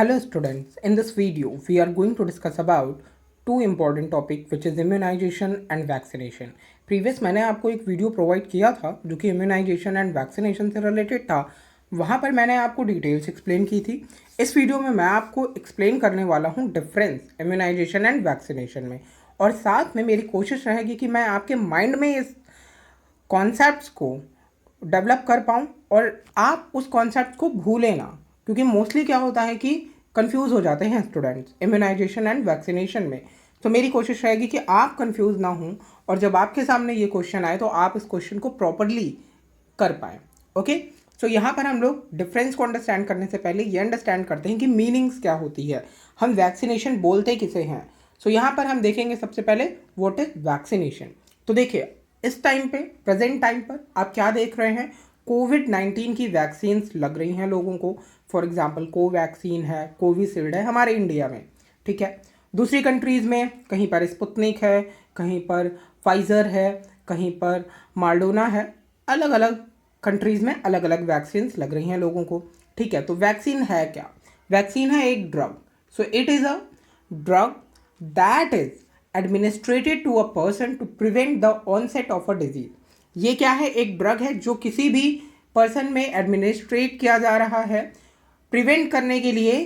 Hello students, in this video we are going to discuss about two important topic which is immunization and vaccination. Previous मैंने आपको एक video provide किया था जो कि immunisation and vaccination से related था। वहाँ पर मैंने आपको डिटेल्स एक्सप्लेन की थी। इस वीडियो में मैं आपको एक्सप्लेन करने वाला हूँ डिफरेंस इम्यूनाइजेशन एंड वैक्सीनेशन में, और साथ में मेरी कोशिश रहेगी कि मैं आपके माइंड में इस कॉन्सेप्ट्स को डेवलप कर पाऊँ और आप उस कॉन्सेप्ट को भूलें ना, क्योंकि मोस्टली क्या होता है कि कंफ्यूज हो जाते हैं स्टूडेंट्स इम्यूनाइजेशन एंड वैक्सीनेशन में। तो मेरी कोशिश रहेगी कि आप कंफ्यूज ना हों और जब आपके सामने ये क्वेश्चन आए तो आप इस क्वेश्चन को प्रॉपरली कर पाएँ। ओके, सो यहाँ पर हम लोग डिफरेंस को अंडरस्टैंड करने से पहले ये अंडरस्टैंड करते हैं कि मीनिंग्स क्या होती है, हम वैक्सीनेशन बोलते किसे हैं। सो यहाँ पर हम देखेंगे सबसे पहले व्हाट इज वैक्सीनेशन। तो देखिए, इस टाइम पे प्रेजेंट टाइम पर आप क्या देख रहे हैं, कोविड-19 की वैक्सीन्स लग रही हैं लोगों को। फॉर एग्जांपल कोवैक्सीन है, कोविशील्ड है हमारे इंडिया में, ठीक है। दूसरी कंट्रीज़ में कहीं पर स्पुतनिक है, कहीं पर फाइज़र है, कहीं पर मार्डोना है। अलग अलग कंट्रीज़ में अलग अलग वैक्सीन्स लग रही हैं लोगों को, ठीक है। तो वैक्सीन है क्या? वैक्सीन है एक drug. So it is a drug that is administered to a person to prevent the onset of a disease. ये क्या है? एक ड्रग है जो किसी भी पर्सन में एडमिनिस्ट्रेट किया जा रहा है प्रिवेंट करने के लिए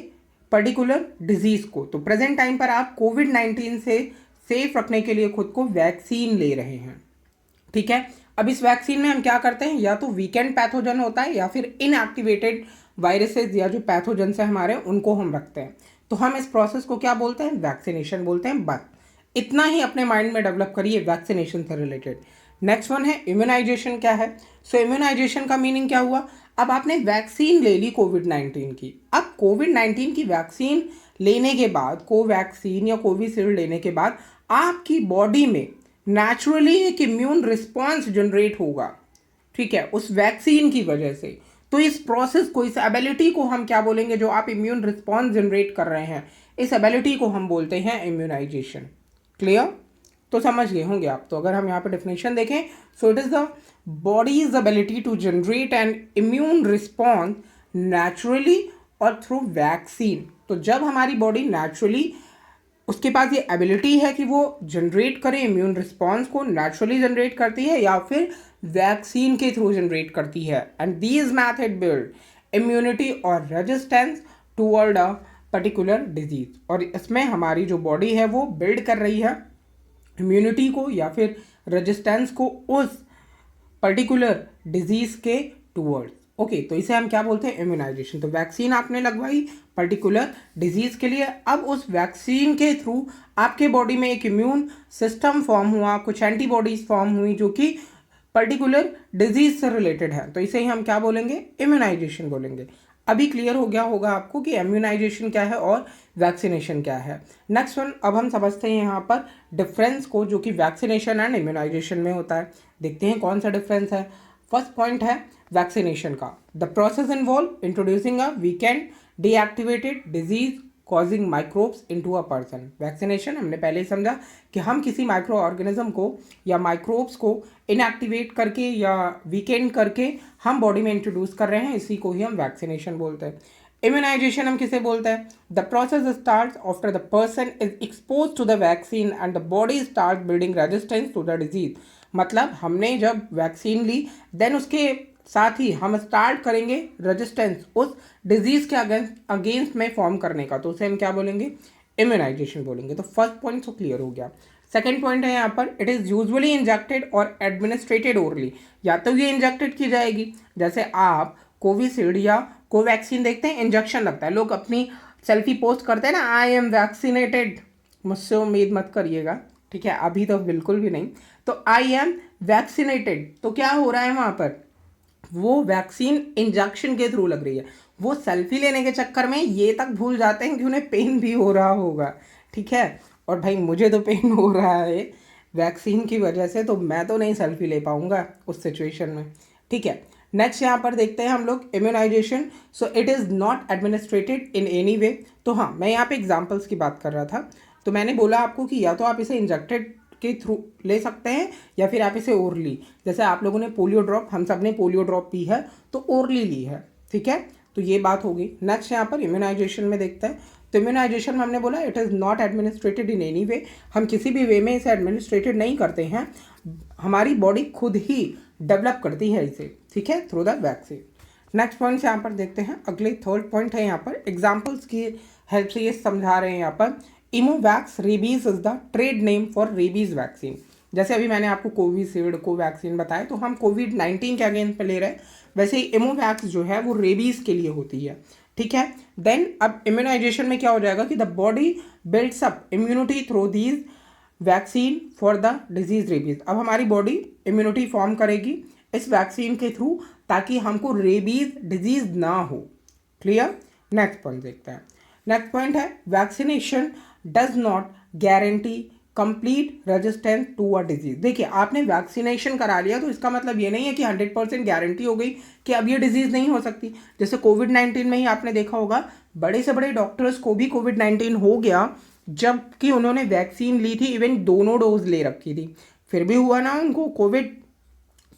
पर्टिकुलर डिजीज़ को। तो प्रेजेंट टाइम पर आप कोविड-19 से सेफ रखने के लिए खुद को वैक्सीन ले रहे हैं, ठीक है। अब इस वैक्सीन में हम क्या करते हैं, या तो वीकेंड पैथोजन होता है या फिर इनएक्टिवेटेड वायरसेस या जो पैथोजन है हमारे उनको हम रखते हैं। तो हम इस प्रोसेस को क्या बोलते हैं? वैक्सीनेशन बोलते हैं। बस इतना ही अपने माइंड में डेवलप करिए वैक्सीनेशन से रिलेटेड। नेक्स्ट वन है इम्यूनाइजेशन। क्या है? सो इम्यूनाइजेशन का मीनिंग क्या हुआ? अब आपने वैक्सीन ले ली कोविड-19 की। अब कोविड-19 की वैक्सीन लेने के बाद, कोवैक्सीन या कोविशील्ड लेने के बाद आपकी बॉडी में नेचुरली एक इम्यून रिस्पॉन्स जनरेट होगा, ठीक है, उस वैक्सीन की वजह से। तो इस प्रोसेस को, इस एबिलिटी को हम क्या बोलेंगे? जो आप इम्यून रिस्पॉन्स जनरेट कर रहे हैं, इस एबिलिटी को हम बोलते हैं इम्यूनाइजेशन। क्लियर? तो समझ गए होंगे आप। तो अगर हम यहाँ पे डेफिनेशन देखें, so it is the body's ability to generate an immune response naturally और थ्रू वैक्सीन। तो जब हमारी बॉडी नेचुरली, उसके पास ये एबिलिटी है कि वो जनरेट करे इम्यून रिस्पॉन्स को, नेचुरली जनरेट करती है या फिर वैक्सीन के थ्रू जनरेट करती है। And these method build immunity और resistance toward a particular disease. और इसमें हमारी जो बॉडी है वो बिल्ड कर रही है इम्यूनिटी को या फिर रेजिस्टेंस को उस पर्टिकुलर डिजीज के टूवर्ड्स। ओके, तो इसे हम क्या बोलते हैं? इम्यूनाइजेशन। तो वैक्सीन आपने लगवाई पर्टिकुलर डिजीज के लिए। अब उस वैक्सीन के थ्रू आपके बॉडी में एक इम्यून सिस्टम फॉर्म हुआ, कुछ एंटीबॉडीज फॉर्म हुई जो कि पर्टिकुलर डिजीज से रिलेटेड है। तो इसे ही हम क्या बोलेंगे? इम्यूनाइजेशन बोलेंगे। अभी क्लियर हो गया होगा आपको कि इम्यूनाइजेशन क्या है और वैक्सीनेशन क्या है। नेक्स्ट वन, अब हम समझते हैं यहाँ पर डिफरेंस को जो कि वैक्सीनेशन एंड इम्यूनाइजेशन में होता है। देखते हैं कौन सा डिफरेंस है। फर्स्ट पॉइंट है वैक्सीनेशन का। The process involve introducing a weekend deactivated disease causing microbes into a person. Vaccination हमने पहले ही समझा कि हम किसी माइक्रो ऑर्गेनिज्म को या माइक्रोब्स को इनएक्टिवेट करके या वीकेंड करके हम बॉडी में इंट्रोड्यूस कर रहे हैं, इसी को ही हम वैक्सीनेशन बोलते हैं। इम्यूनाइजेशन हम किसे बोलते हैं? The process starts after the person is expose to the vaccine and the body start building resistance to the disease. मतलब हमने जब वैक्सीन ली, देन उसके साथ ही हम स्टार्ट करेंगे रेजिस्टेंस उस डिजीज के अगेंस्ट में फॉर्म करने का। तो उसे हम क्या बोलेंगे? इम्यूनाइजेशन बोलेंगे। तो फर्स्ट पॉइंट तो क्लियर हो गया। सेकेंड पॉइंट है यहाँ पर, इट इज़ यूजुअली इंजेक्टेड और एडमिनिस्ट्रेटेड ओरली। या तो ये इंजेक्टेड की जाएगी, जैसे आप कोविशील्ड या कोवैक्सीन देखते हैं इंजेक्शन लगता है, लोग अपनी सेल्फी पोस्ट करते हैं ना, आई एम वैक्सीनेटेड। मुझसे उम्मीद मत करिएगा, ठीक है, अभी तो बिल्कुल भी नहीं। तो आई एम वैक्सीनेटेड, तो क्या हो रहा है वहाँ पर? वो वैक्सीन इंजेक्शन के थ्रू लग रही है। वो सेल्फी लेने के चक्कर में ये तक भूल जाते हैं कि उन्हें पेन भी हो रहा होगा, ठीक है। और भाई मुझे तो पेन हो रहा है वैक्सीन की वजह से, तो मैं तो नहीं सेल्फी ले पाऊंगा उस सिचुएशन में, ठीक है। नेक्स्ट यहाँ पर देखते हैं हम लोग immunization. So it is not administered in any way. तो हाँ, मैं यहाँ पे एग्जाम्पल्स की बात कर रहा था। तो मैंने बोला आपको कि या तो आप इसे इंजेक्टेड के थ्रू ले सकते हैं या फिर आप इसे ओरली, जैसे आप लोगों ने पोलियो ड्रॉप, हम सब ने पोलियो ड्रॉप पी है तो ओरली ली है, ठीक है। तो ये बात होगी। नेक्स्ट यहाँ पर इम्यूनाइजेशन में देखते हैं। तो इम्यूनाइजेशन में हमने बोला it is not administered in any वे, हम किसी भी वे में इसे एडमिनिस्ट्रेटेड नहीं करते हैं, हमारी बॉडी खुद ही डेवलप करती है इसे, ठीक है, through the vaccine. Next point यहाँ पर देखते हैं। अगले थर्ड पॉइंट है यहाँ पर एग्जाम्पल्स की हेल्प से ये समझा रहे हैं यहाँ पर। Imovax rabies is the trade name for rabies vaccine. जैसे अभी मैंने आपको कोविशील्ड कोवैक्सीन बताया, तो हम कोविड-19 के अगेंस्ट पे ले रहे हैं, वैसे ही इमोवैक्स जो है वो रेबीज के लिए होती है, ठीक है। देन अब इम्यूनाइजेशन में क्या हो जाएगा कि the body builds up immunity through these vaccine for the disease rabies. अब हमारी बॉडी इम्यूनिटी फॉर्म करेगी इस वैक्सीन के थ्रू, ताकि हमको रेबीज डिजीज ना हो। क्लियर। नेक्स्ट पॉइंट देखते हैं। नेक्स्ट पॉइंट है vaccination does not guarantee complete resistance to a disease. देखिए, आपने वैक्सीनेशन करा लिया तो इसका मतलब ये नहीं है कि 100% गारंटी हो गई कि अब ये डिजीज़ नहीं हो सकती। जैसे कोविड-19 में ही आपने देखा होगा, बड़े से बड़े डॉक्टर्स को भी कोविड-19 हो गया, जबकि उन्होंने वैक्सीन ली थी, इवन दोनों डोज ले रखी थी, फिर भी हुआ ना उनको कोविड।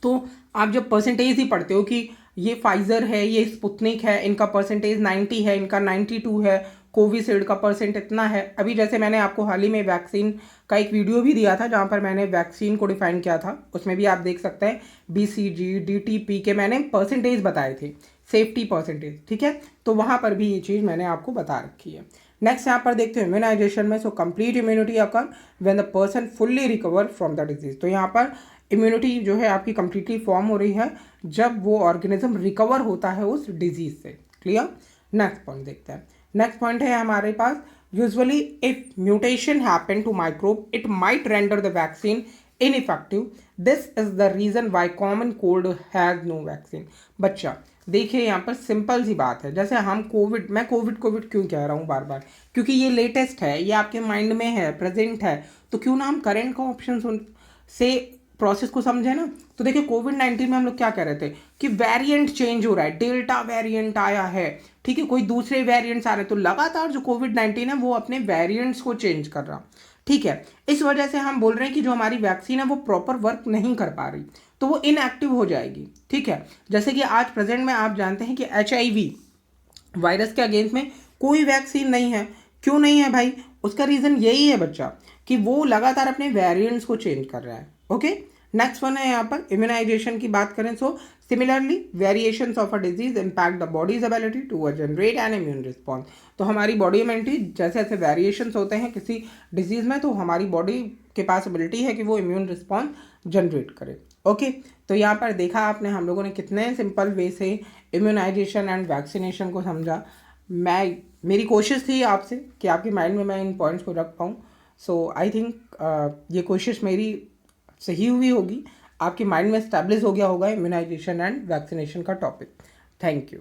तो आप जब परसेंटेज ही पढ़ते हो कि ये फाइज़र है, ये स्पुतनिक है, इनका परसेंटेज 90 है, इनका 92 है, कोविशील्ड का परसेंट इतना है। अभी जैसे मैंने आपको हाल ही में वैक्सीन का एक वीडियो भी दिया था, जहाँ पर मैंने वैक्सीन को डिफाइन किया था, उसमें भी आप देख सकते हैं BCG DTP के मैंने परसेंटेज बताए थे, सेफ्टी परसेंटेज, ठीक है। तो वहाँ पर भी ये चीज़ मैंने आपको बता रखी है। नेक्स्ट यहाँ पर देखते हैं इम्यूनाइजेशन में। So complete immunity occur when the person fully recover from the disease. तो यहाँ पर इम्यूनिटी जो है आपकी कंप्लीटली फॉर्म हो रही है जब वो ऑर्गेनिज्म रिकवर होता है उस डिजीज से। क्लियर। नेक्स्ट पॉइंट देखते हैं। नेक्स्ट पॉइंट है हमारे पास usually if mutation happen to microbe it might render the vaccine ineffective, this is the reason why common cold has no vaccine. बच्चा देखिए, यहाँ पर सिंपल सी बात है। जैसे हम मैं कोविड क्यों कह रहा हूँ बार बार, क्योंकि ये लेटेस्ट है, ये आपके माइंड में है, प्रेजेंट है, तो क्यों ना हम करेंट का ऑप्शन से प्रोसेस को समझे ना। तो देखिए, कोविड-19 में हम लोग क्या कह रहे थे कि वेरिएंट चेंज हो रहा है, डेल्टा वेरिएंट आया है, ठीक है, कोई दूसरे वेरिएंट्स आ रहे हैं, तो लगातार जो कोविड-19 है वो अपने वेरिएंट्स को चेंज कर रहा, ठीक है। इस वजह से हम बोल रहे हैं कि जो हमारी वैक्सीन है वो प्रॉपर वर्क नहीं कर पा रही, तो वो इनएक्टिव हो जाएगी, ठीक है। जैसे कि आज प्रेजेंट में आप जानते हैं कि HIV वायरस के अगेंस्ट में कोई वैक्सीन नहीं है। क्यों नहीं है भाई? उसका रीज़न यही है बच्चा कि वो लगातार अपने वेरिएंट्स को चेंज कर रहा है। ओके। नेक्स्ट वन है यहाँ पर इम्यूनाइजेशन की बात करें। So similarly variations of a disease impact the body's ability to generate an immune response. तो हमारी बॉडी में जैसे जैसे वेरिएशंस होते हैं किसी डिजीज़ में, तो हमारी बॉडी के पास एबिलिटी है कि वो इम्यून रिस्पॉन्स जनरेट करे। ओके। तो यहाँ पर देखा आपने, हम लोगों ने कितने सिंपल वे से इम्यूनाइजेशन एंड वैक्सीनेशन को समझा। मेरी कोशिश थी आपसे कि आपके माइंड में मैं इन पॉइंट्स को रख पाऊँ। सो आई थिंक ये कोशिश मेरी सही हुई होगी, आपके माइंड में स्टैब्लिश हो गया होगा इम्यूनाइजेशन एंड वैक्सीनेशन का टॉपिक। Thank you.